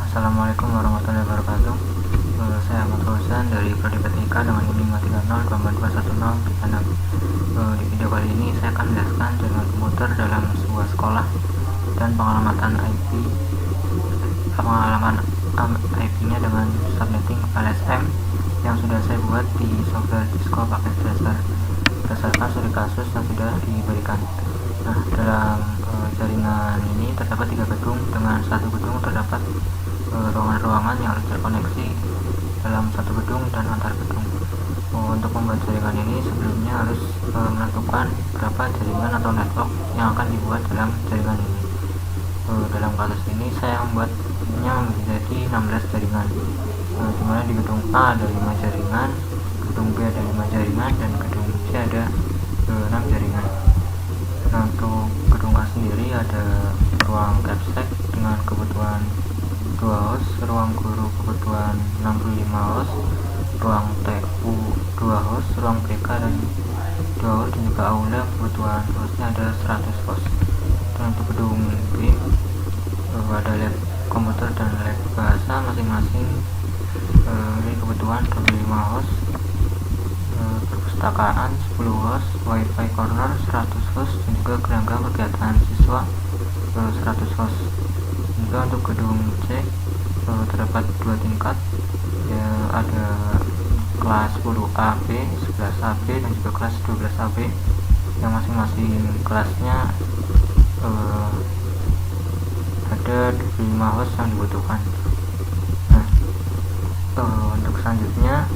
Assalamualaikum warahmatullahi wabarakatuh. Saya Ahmad Fauzan dari Prodi PTIK dengan NIM 5308210 di video kali ini saya akan menjelaskan jaringan komputer dalam sebuah sekolah dan pengalaman IP-nya dengan subnetting LSM yang sudah saya buat di software Cisco paket dasar berdasarkan studi kasus yang sudah diberikan. Nah, dalam jaringan ini terdapat 3 gedung. Dengan satu gedung terdapat ruangan-ruangan yang harus terkoneksi dalam satu gedung dan antar gedung. Untuk membuat jaringan ini sebelumnya harus menentukan berapa jaringan atau network yang akan dibuat dalam jaringan ini. Dalam kasus ini saya membuatnya menjadi 16 jaringan, dimana di gedung A ada 5 jaringan, gedung B ada 5 jaringan, dan gedung C ada 6 jaringan. Nah, untuk gedung A sendiri ada ruang capsec dengan kebutuhan 2 host, ruang guru kebutuhan 65 host, ruang TU 2 host, ruang BK dan 2 host, dan juga aula kebutuhan hostnya ada 100 host. Dan untuk gedung B ada lab komputer dan lab bahasa masing-masing memiliki kebutuhan 25 host, perpustakaan 10 host, wifi corner 100 host, dan juga gelanggang kegiatan siswa 100 host. Juga untuk gedung C terdapat 2 tingkat, ya, ada kelas 10AB, 11AB, dan juga kelas 12AB yang masing-masing kelasnya ada 25 host yang dibutuhkan. Nah, untuk selanjutnya,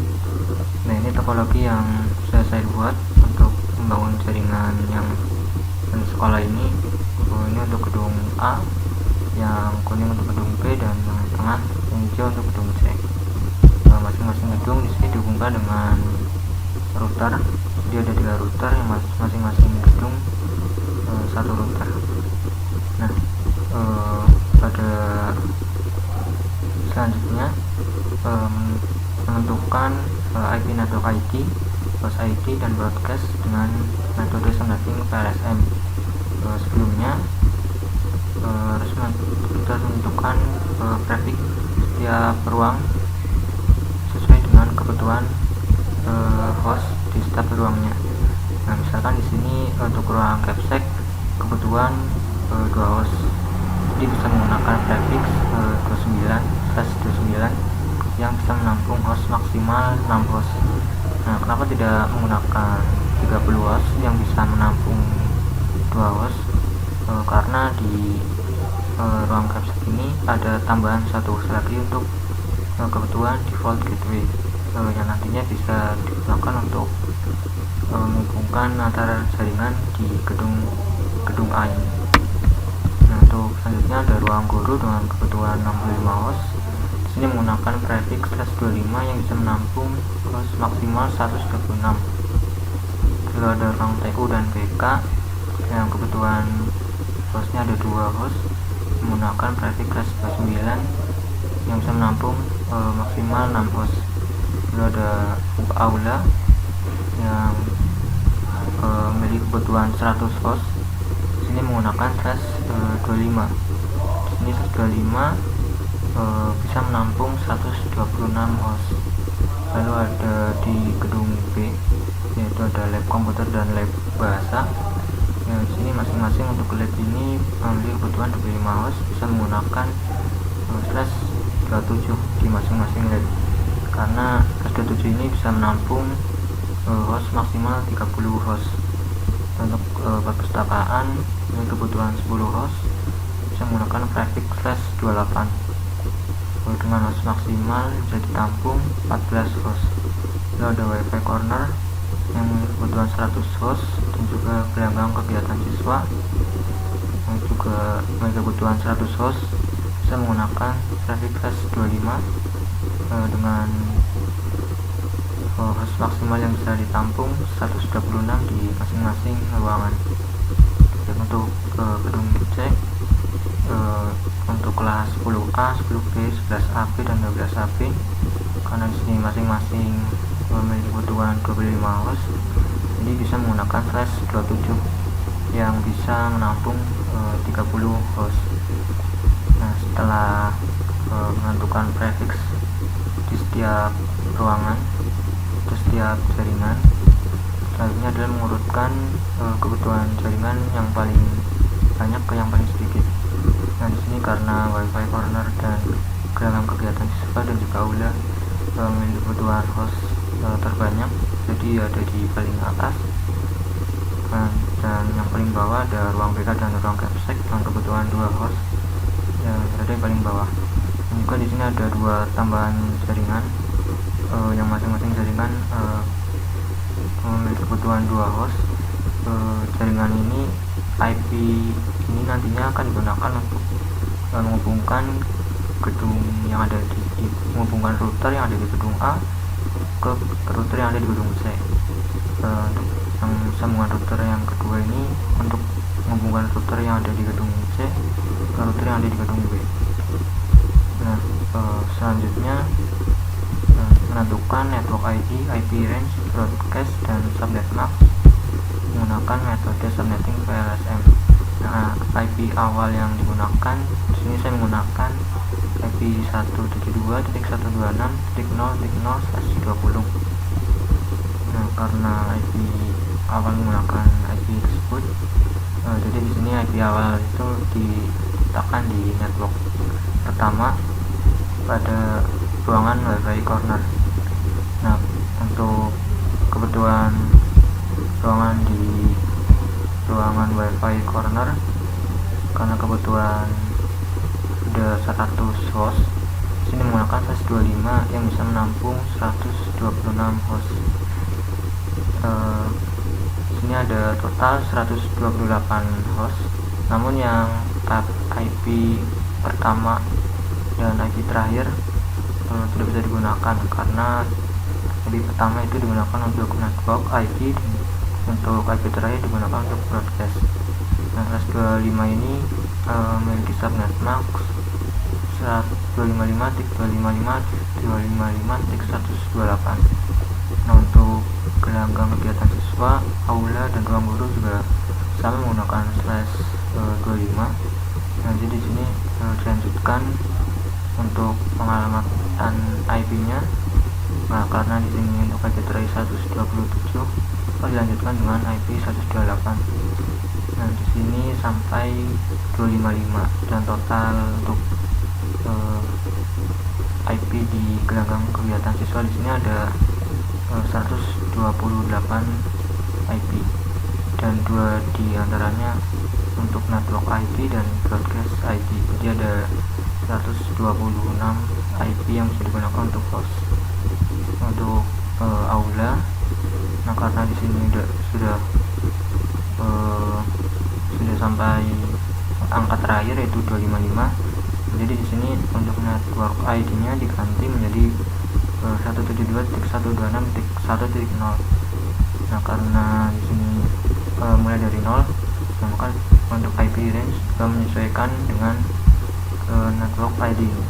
ini topologi yang sudah saya buat untuk membangun jaringan yang di sekolah ini. Ini untuk gedung A, yang kuning untuk gedung B, dan yang tengah yang hijau untuk gedung C. Masing-masing gedung di sini dihubungkan dengan router. Dia ada 3 router yang masing-masing gedung satu router. Nah, pada selanjutnya menentukan IP network ID, host ID, dan broadcast dengan metode subnetting PLSM. Sebelumnya harus kita menentukan prefix setiap ruang sesuai dengan kebutuhan host di setiap ruangnya. Nah, misalkan di sini untuk ruang capsec kebutuhan 2 host, jadi bisa menggunakan prefix 29/29 yang bisa menampung host maksimal 6 host. Nah, kenapa tidak menggunakan 30 host yang bisa menampung 2 host? Karena di ruang capsec ini ada tambahan 1 host lagi untuk kebutuhan default gateway yang nantinya bisa digunakan untuk menghubungkan antara jaringan di gedung A ini. Nah, untuk selanjutnya ada ruang guru dengan kebutuhan 65 host. Di sini menggunakan prefix /25 yang bisa menampung host maksimal 126. Lalu ada ruang TU dan BK yang kebutuhan hostnya ada 2 host, menggunakan prefix /29 yang bisa menampung maksimal 6 host. Lalu ada aula yang memiliki kebutuhan 100 host. Di sini menggunakan /25. Di sini /25 bisa menampung 126 host. Lalu ada di gedung B, yaitu ada lab komputer dan lab bahasa. Ya, di sini masing-masing untuk lab ini memiliki kebutuhan 25 host, bisa menggunakan /27 di masing-masing lab, karena /27 ini bisa menampung host maksimal 30 host. Untuk perpustakaan ini kebutuhan 10 host, bisa menggunakan prefix /28 dengan host maksimal bisa ditampung 14 host. Lalu ada wifi corner yang kebutuhan 100 host, dan juga gelanggang kegiatan siswa yang juga memiliki kebutuhan 100 host, bisa menggunakan prefix /25 dengan host maksimal yang bisa ditampung 126 di masing-masing ruangan. Dan untuk gedung C, untuk kelas 10A, 10B, 11AB, dan 12AB, karena di sini masing-masing memiliki kebutuhan 25 host, jadi bisa menggunakan /27 yang bisa menampung 30 host. Nah, setelah menentukan prefix di setiap ruangan atau setiap jaringan, selanjutnya adalah mengurutkan kebutuhan jaringan yang paling banyak ke yang paling sedikit. Nah, di sini karena WiFi corner dan gelanggang kegiatan siswa dan juga aula memiliki kebutuhan host terbanyak, jadi ada di paling atas, dan yang paling bawah ada ruang BK dan ruang capsek dengan kebutuhan 2 host yang berada di paling bawah. Dan juga di sini ada 2 tambahan jaringan yang masing-masing jaringan memiliki kebutuhan 2 host. Jaringan ini IP ini nantinya akan digunakan untuk menghubungkan gedung yang ada menghubungkan router yang ada di gedung A ke router yang ada di gedung C. Untuk yang sambungan router yang kedua ini untuk menghubungkan router yang ada di gedung C ke router yang ada di gedung B. Nah, selanjutnya menentukan network ID, IP range, broadcast, dan subnet max menggunakan metode subnetting VLSM. Nah, IP awal yang digunakan di sini saya menggunakan IP 172.126.0.0/20. Nah, karena IP awal menggunakan IP tersebut, jadi di sini IP awal itu diletakkan di network pertama pada ruangan WiFi corner. Nah, untuk kebutuhan ruangan di ruangan WiFi corner, karena kebutuhan ada 100 host, sini menggunakan 125 yang bisa menampung 126 host. Sini ada total 128 host, namun yang tab IP pertama dan IP terakhir tidak bisa digunakan karena IP pertama itu digunakan untuk network IP dan untuk IP terakhir digunakan untuk broadcast. Nah, 125 ini memiliki subnet max 155.255.255.128. Nah, untuk gelanggang kegiatan siswa, aula, dan ruang guru juga sama menggunakan /25. Nah, jadi di sini dilanjutkan untuk pengalamatan IP-nya. Nah, karena di sini untuk IP terakhir 127, dilanjutkan dengan IP 128. Nah, di sini sampai 255 dan total untuk IP di gelanggang kegiatan siswa di sini ada 128 IP, dan 2 diantaranya untuk network IP dan broadcast IP. Jadi ada 126 IP yang bisa digunakan untuk host. Untuk aula, nah karena di sini sudah sampai angka terakhir yaitu 255, jadi di sini untuk network ID-nya diganti menjadi 172.126.1.0. Nah, karena di sini mulai dari 0, maka untuk IP range juga menyesuaikan dengan network ID ini.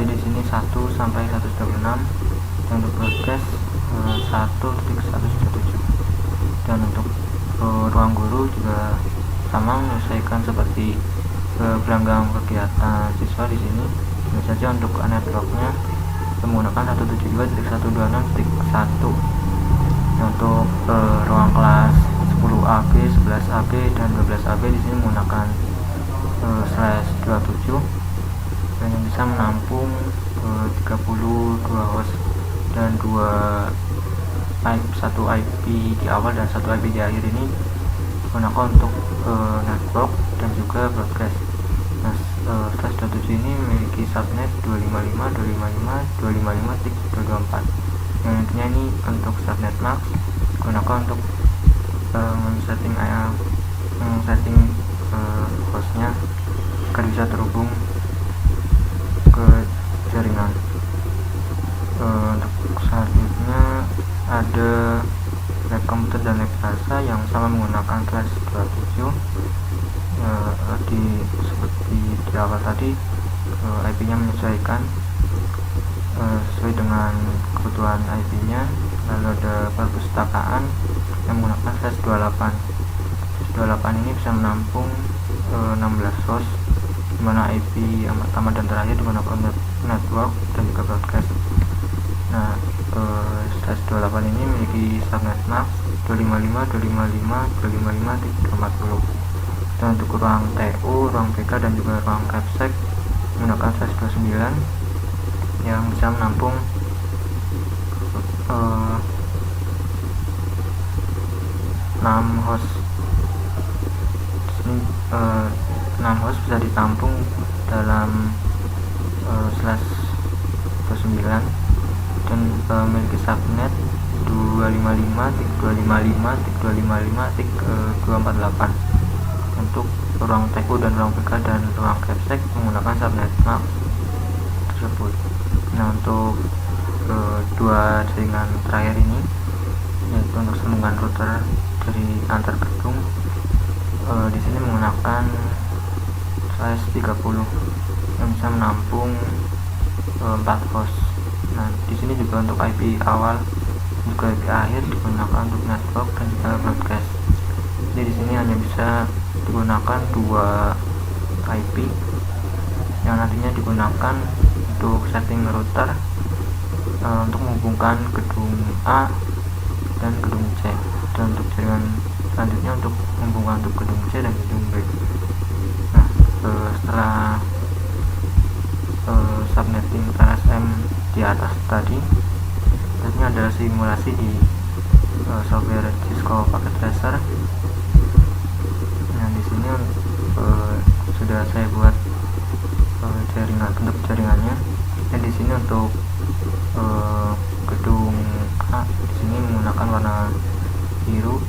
Jadi di sini 1 sampai 126, dan untuk broadcast 1.137. Dan untuk ruang guru juga sama menyesuaikan seperti gelanggang kegiatan siswa di sini. Ini saja untuk networknya menggunakan 172.126.1. Untuk ruang kelas 10AB, 11AB, dan 12AB di sini menggunakan /27 dan yang bisa menampung 32 host dan 1 IP di awal dan 1 IP di akhir ini digunakan untuk network dan juga broadcast. Nah, /27 ini memiliki subnet 255.255.255.224. yang intinya ini untuk subnet max digunakan untuk setting hostnya agar bisa terhubung ke jaringan. Untuk selanjutnya ada lab komputer dan lab bahasa yang sama menggunakan /27. Seperti di awal tadi, IP-nya menyesuaikan sesuai dengan kebutuhan IP-nya. Lalu ada perpustakaan yang menggunakan /28. /28 ini bisa menampung 16 host dimana IP yang pertama dan terakhir digunakan network dan juga broadcast. Nah, slash 28 ini memiliki subnet max 255, 255, 255, 340. Dan untuk ruang TU, ruang PK dan juga ruang capsec menggunakan slash 29 yang bisa menampung 6 host. Di sini 6 host bisa ditampung dalam slash 29 dan memiliki subnet 255.255.255.248. Untuk ruang TU dan ruang PK dan ruang capsec menggunakan subnet max tersebut. Nah, untuk dua jaringan terakhir ini, yaitu untuk sambungan router dari antar gedung, di sini menggunakan slash 30 yang bisa menampung 4 host. Nah, di sini juga untuk IP awal juga IP akhir digunakan untuk network dan juga broadcast. Jadi di sini hanya bisa digunakan 2 IP yang nantinya digunakan untuk setting router untuk menghubungkan gedung A dan gedung C, dan untuk jaringan selanjutnya untuk menghubungkan untuk gedung C dan gedung B. Nah, setelah subnetting RSM di atas tadi, ini adalah simulasi di software Cisco Packet Tracer. Nah, di sini sudah saya buat jaringan, bentuk jaringannya. Dan di sini untuk gedung A di sini menggunakan warna biru,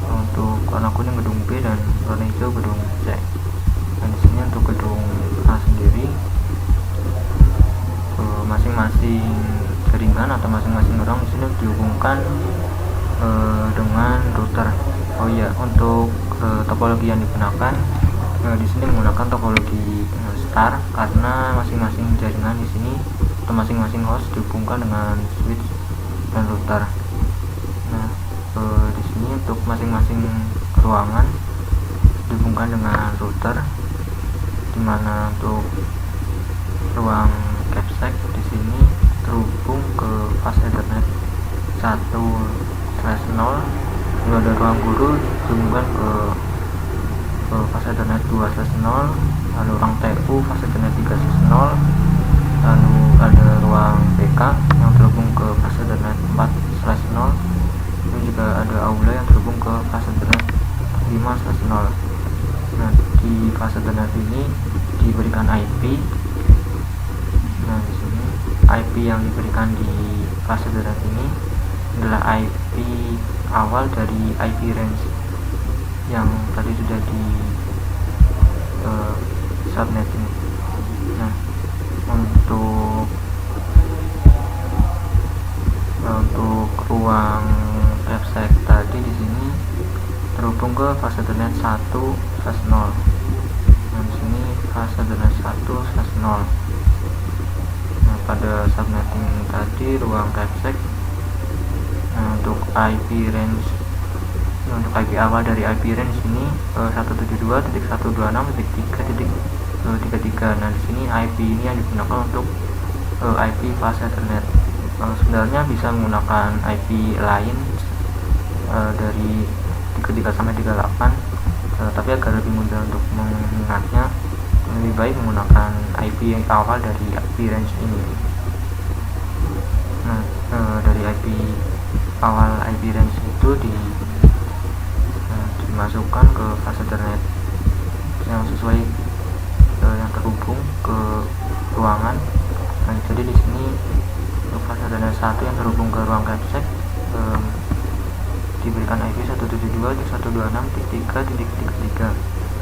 untuk warna kuning gedung B, dan warna hijau gedung C. Dan di sini untuk gedung A sendiri, masing-masing jaringan atau masing-masing orang di sini dihubungkan dengan router. Oh iya, untuk topologi yang digunakan di sini menggunakan topologi star, karena masing-masing jaringan di sini atau masing-masing host dihubungkan dengan switch dan router. Nah, di sini untuk masing-masing ruangan dihubungkan dengan router, dimana untuk ruang capsec di sini terhubung ke fast ethernet 1/0. Lalu ada ruang guru dihubungkan ke fast ethernet 2/0. Lalu ruang TU fast ethernet 3/0. Lalu ada ruang PK yang terhubung ke fast ethernet 4/0. Lalu juga ada aula yang terhubung ke fast ethernet 5/0. Nah, di fast ethernet ini diberikan IP. Nah, di sini IP yang diberikan di fast ethernet ini adalah IP awal dari IP range yang tadi sudah di subnetting. Nah, untuk ruang capsec tadi di sini terhubung ke fast ethernet 1/0. Nah, di sini fast ethernet 1/0. Nah, pada subnetting tadi ruang capsec, untuk IP range, untuk IP awal dari IP range ini 172.126.3.33. Nah, di sini IP ini yang digunakan untuk IP fast ethernet. Sebenarnya bisa menggunakan IP lain dari 33 sampai 38, tapi agar lebih mudah untuk mengingatnya, lebih baik menggunakan IP yang awal dari IP range ini. Nah, dari IP awal IP range itu dimasukkan ke fast ethernet yang sesuai yang terhubung ke ruangan. Nah, jadi di sini untuk fast ethernet 1 yang terhubung ke ruang capsec diberikan IP 172.126.3.33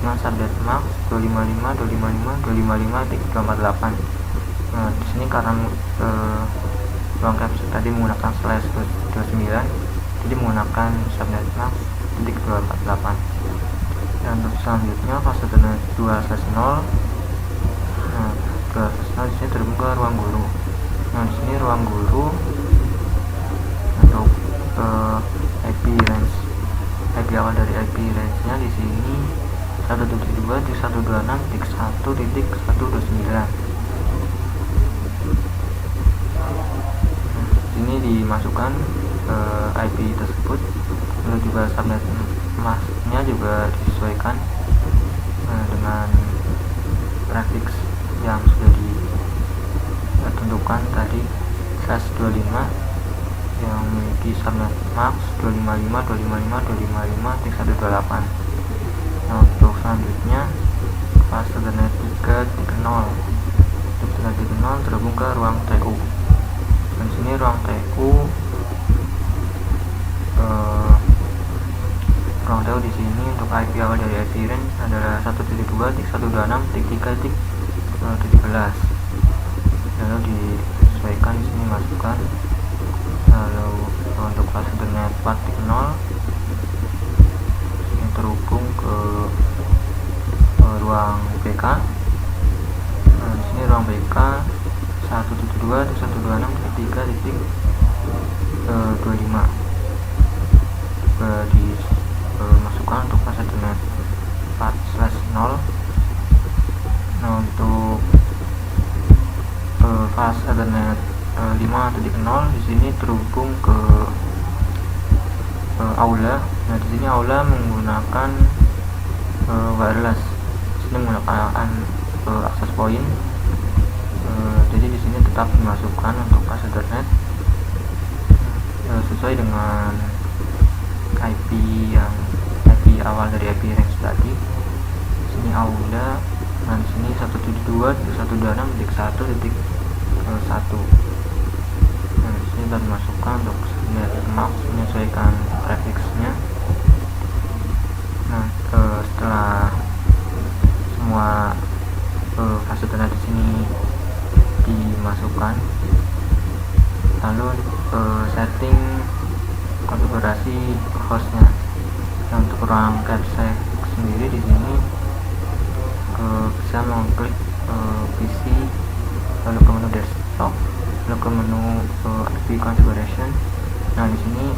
dengan subnet max 255.255.255.348. Nah, di sini karena ruang capsec tadi menggunakan slash 29, jadi menggunakan subnet max 248. Dan untuk selanjutnya fast ethernet 2/0. Nah, 2/0 di sini terhubung ke ruang guru. Nah, di sini ruang guru untuk IP range, IP awal dari IP range nya di sini 172.126.1.129. Ini dimasukkan IP tersebut, lalu juga subnet masknya juga disesuaikan dengan prefix yang sudah ditentukan tadi. Slash 25 yang memiliki subnet max 255.255.255.128. Nah, untuk selanjutnya fast ethernet 3.0. Untuk 3.0 terhubung ke ruang TU. Dan sini ruang TU di sini untuk IP awal dari IP range adalah 172.126.3.13. Lalu disesuaikan di sini masukkan. Lalu untuk fast ethernet 4.0 yang terhubung ke ruang BK. Nah, di sini ruang BK 172.126.3.25 juga dimasukkan untuk fast ethernet 4/0. Nah, untuk fast ethernet 5.0 di sini terhubung ke aula. Nah, di sini aula menggunakan wireless. Di sini menggunakan access point. Jadi di sini tetap dimasukkan untuk fast ethernet sesuai dengan IP awal dari IP range tadi. Di sini aula, dan di sini 172.126.1.1. Nah, di sini kita dimasukkan untuk subnet max menyesuaikan prefixnya. Nah, setelah semua fast ethernet di sini dimasukkan, lalu setting konfigurasi hostnya. Nah, untuk ruang capsec sendiri di sini bisa mengklik PC, lalu ke menu desktop, lalu ke menu IP configuration. Nah, di sini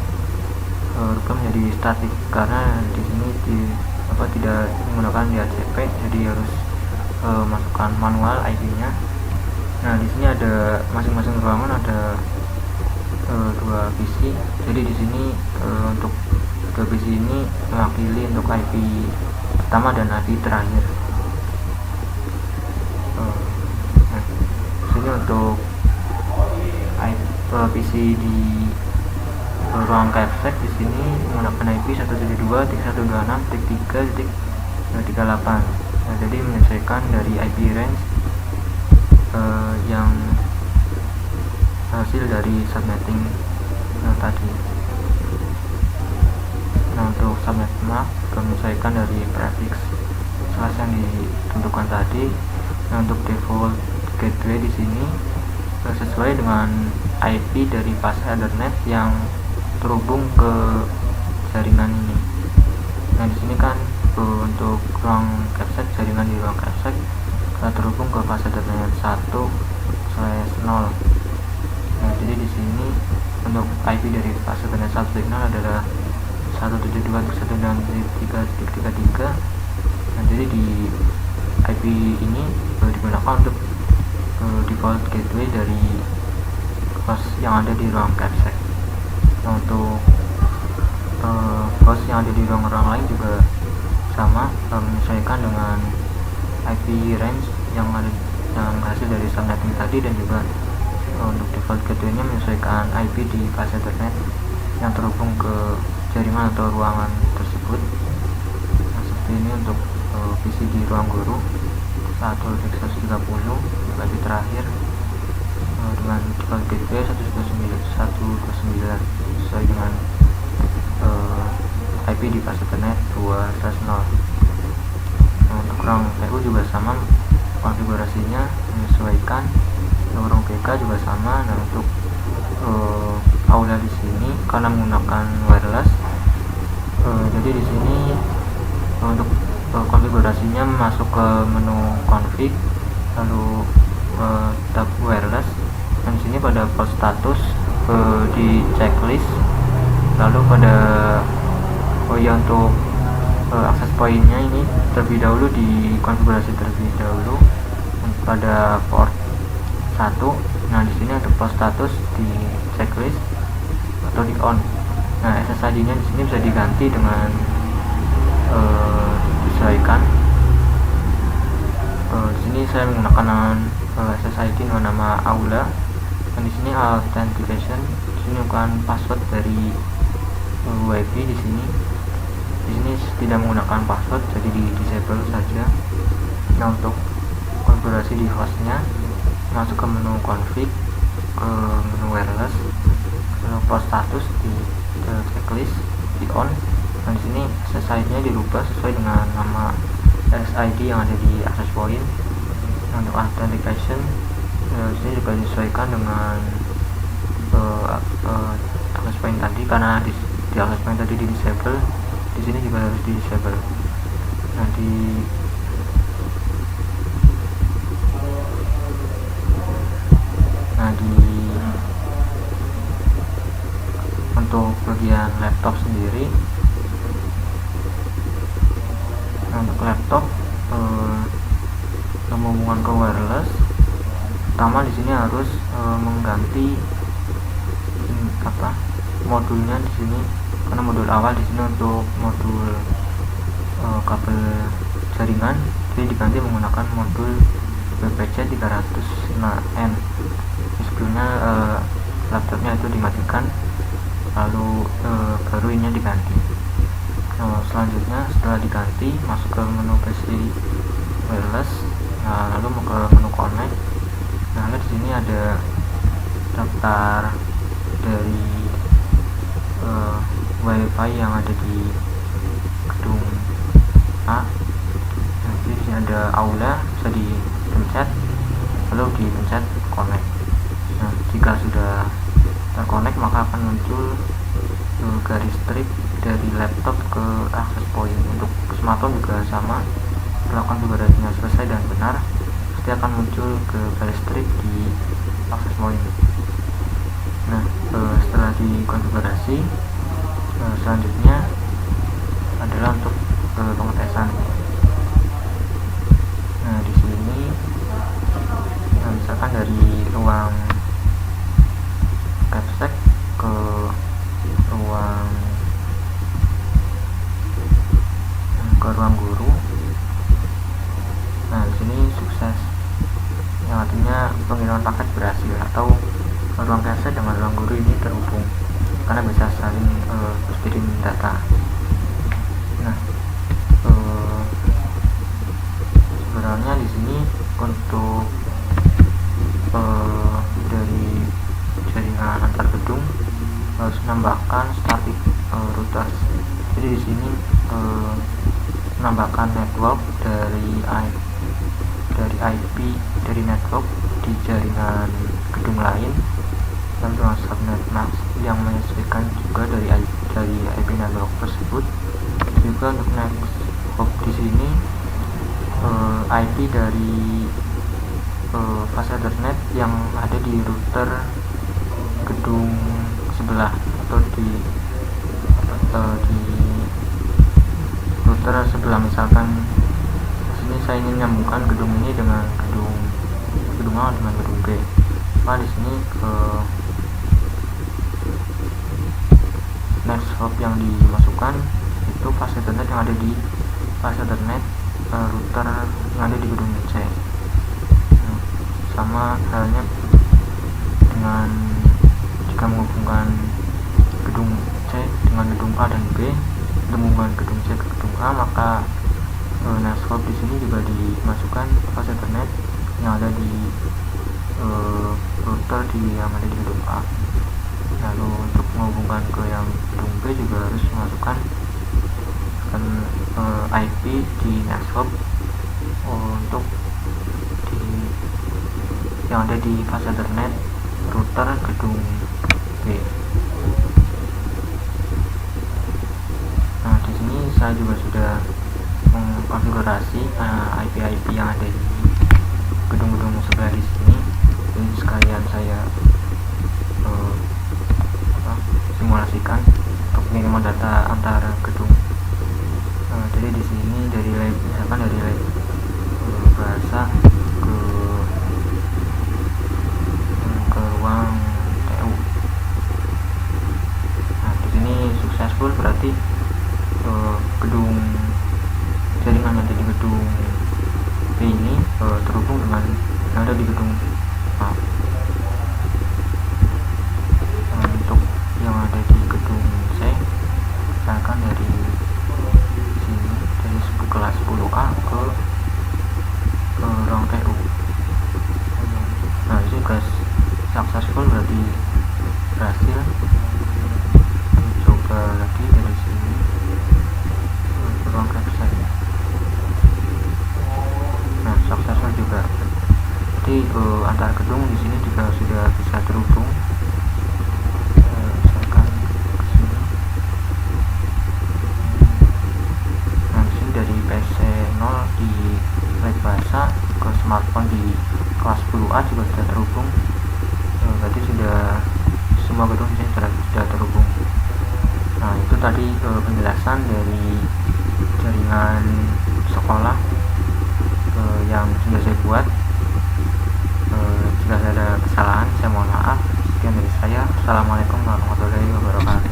rubah menjadi static karena di sini tidak menggunakan DHCP, jadi harus masukkan manual IP-nya. Nah, di sini ada masing-masing ruangan ada 2 PC. Jadi di sini untuk 2 PC ini mewakili untuk IP pertama dan IP terakhir. Nah, di sini untuk PC di ruang capsec di sini menggunakan IP 172.126.3.38. Nah, jadi menyesuaikan dari IP range yang hasil dari subnetting tadi. Nah, untuk subnet max menyesuaikan dari prefix slash yang ditentukan tadi. Nah, untuk default gateway di sini sesuai dengan IP dari fast ethernet yang terhubung ke jaringan ini. Nah, di sini kan untuk ruang capsec, jaringan di ruang capsec terhubung ke fast ethernet 1/0. Nah, jadi di sini untuk IP dari fast ethernet 1/0 adalah 172.126.3.33. Nah, jadi di IP ini digunakan untuk default gateway dari host yang ada di ruang capsec. Nah, untuk host yang ada di ruang-ruang lain juga sama, menyesuaikan dengan IP range yang hasil dari subnetting tadi, dan juga untuk default gateway-nya menyesuaikan IP di fast ethernet yang terhubung ke jaringan atau ruangan tersebut. Nah, seperti ini untuk PC di ruang guru 130 IP terakhir dengan default gateway 129 sesuai dengan IP di fast ethernet 2/0. Nah, untuk ruang TU juga sama konfigurasinya menyesuaikan. Ruang BK juga sama. Nah, untuk aula di sini karena menggunakan wireless, jadi di sini untuk konfigurasinya masuk ke menu config, lalu tab wireless, dan di sini pada port status di checklist, lalu pada untuk akses pointnya ini terlebih dahulu dikonfigurasi terlebih dahulu pada port 1. Nah di sini untuk port status di checklist atau di on. Nah SSID nya di sini bisa diganti dengan disesuaikan. Di sini saya menggunakan SSID dengan nama Aula, dan di sini authentication. Di sini bukan password dari WiFi di sini. Di sini tidak menggunakan password, jadi di disable saja. Nah untuk konfigurasi di hostnya, masuk ke menu config, ke menu wireless, lalu port status di checklist di on. Nah di sini SSID-nya dirubah sesuai dengan nama SSID yang ada di access point. Nah, untuk authentication di sini juga disesuaikan dengan access point tadi, karena di access point tadi di disable, di sini juga harus di disable. Nah untuk bagian laptop sendiri, untuk laptop menghubungkan ke wireless, pertama di sini harus mengganti modulnya di sini, karena modul awal di sini untuk modul kabel jaringan, jadi diganti menggunakan modul BPC 305N. Sebelumnya laptopnya itu dimatikan, lalu baru ini diganti. Selanjutnya setelah diganti, masuk ke menu PC wireless, lalu mau ke menu connect. Nah di sini ada daftar dari WiFi yang ada di gedung A. Nah, di sini ada Aula, bisa dipencet, lalu dipencet connect. Nah jika sudah terkonek, maka akan muncul garis strip dari laptop ke access point. Untuk smartphone juga sama, setelah konfigurasinya selesai dan benar, pasti akan muncul ke garis strip di access point. Nah setelah dikonfigurasi, selanjutnya adalah untuk pengetesan. Nah di sini misalkan dari ruang capsec ke ruang guru. Nah di sini sukses, yang artinya pengiriman paket berhasil, atau ruang capsec dengan ruang guru ini terhubung karena bisa saling berkirim data. Nah sebenarnya di sini untuk dari jaringan antar gedung harus menambahkan static routers. Jadi di sini menambahkan network dari IP dari network di jaringan gedung lain, dan dengan subnet mask yang menyesuaikan juga dari IP network tersebut. Juga untuk network di sini IP dari fast Ethernet yang ada di router gedung sebelah, atau di router sebelah. Misalkan sini saya ingin menyambungkan gedung ini dengan gedung A dengan gedung B, maka di sini network yang dimasukkan itu fast Ethernet yang ada di fast Ethernet router yang ada di gedung C. Sama halnya dengan jika menghubungkan gedung C dengan gedung A dan B, menghubungkan gedung C ke gedung A, maka network di sini juga dimasukkan fast Ethernet yang ada di router yang ada di gedung A. Lalu untuk menghubungkan ke yang gedung B juga harus memasukkan IP di network untuk yang ada di fast Ethernet router gedung B. Nah di sini saya juga sudah mengkonfigurasi IP yang ada di gedung-gedung sebelah di sini. Ini sekalian saya simulasikan untuk pengiriman data antar gedung. Jadi yang ada di gedung A. Untuk yang ada di gedung C, misalkan dari sini, dari kelas 10A ke ruang TU. Nah, itu guys, successful, berarti berhasil. Coba lagi dari sini ke ruang website. Nah, successful juga. Jadi antar gedung di sini juga sudah bisa terhubung. Misalkan ke sini. Nah, di sini dari PC 0 di Lab Bahasa ke smartphone di kelas 10A juga sudah terhubung. Berarti sudah semua gedung di sini sudah terhubung. Nah, itu tadi penjelasan dari jaringan sekolah yang sudah saya buat. Jika ada kesalahan, saya mohon maaf. Sekian dari saya. Assalamualaikum warahmatullahi wabarakatuh.